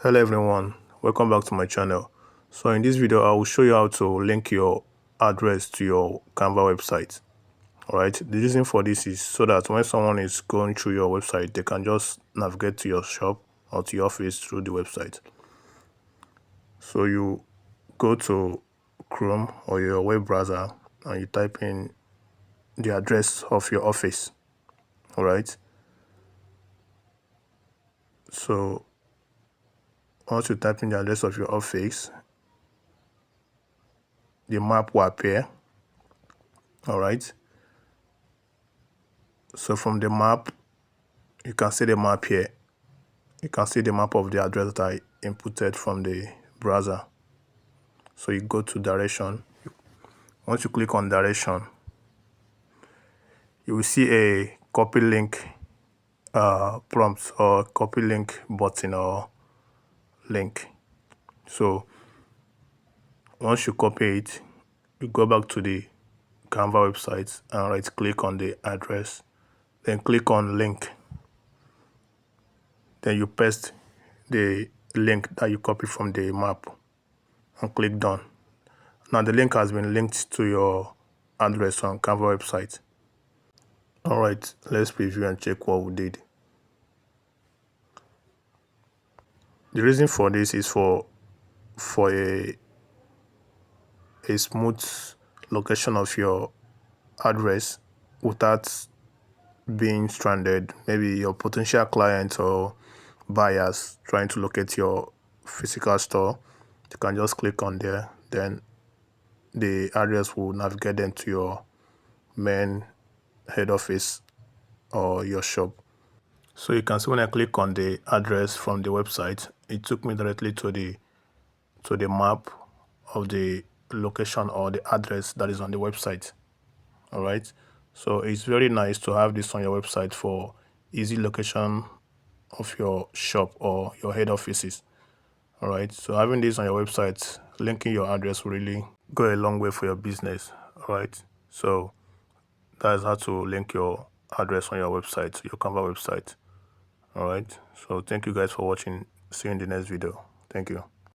Hello everyone, welcome back to my channel. So in this video I will show you how to link your address to your Canva website. Alright, the reason for this is so that when someone is going through your website, they can just navigate to your shop or to your office through the website. So you go to Chrome or your web browser and you type in the address of your office. Alright, so once you type in the address of your office, the map will appear. Alright, so from the map, you can see the map here. You can see the map of the address that I inputted from the browser. So you go to direction. Once you click on direction, you will see a copy link prompt or copy link button or link. So once you copy it, you go back to the Canva website and right click on the address, then click on link. Then you paste the link that you copied from the map and click done. Now the link has been linked to your address on Canva website. Alright, let's preview and check what we did. The reason for this is for a smooth location of your address without being stranded. Maybe your potential clients or buyers trying to locate your physical store, you can just click on there, then the address will navigate them to your main head office or your shop. So you can see when I click on the address from the website, it took me directly to the map of the location or the address that is on the website. All right, so it's very nice to have this on your website for easy location of your shop or your head offices. All right, so having this on your website, linking your address will really go a long way for your business. All right, so that's how to link your address on your website, your Canva website. All right, so thank you guys for watching. See you in the next video. Thank you.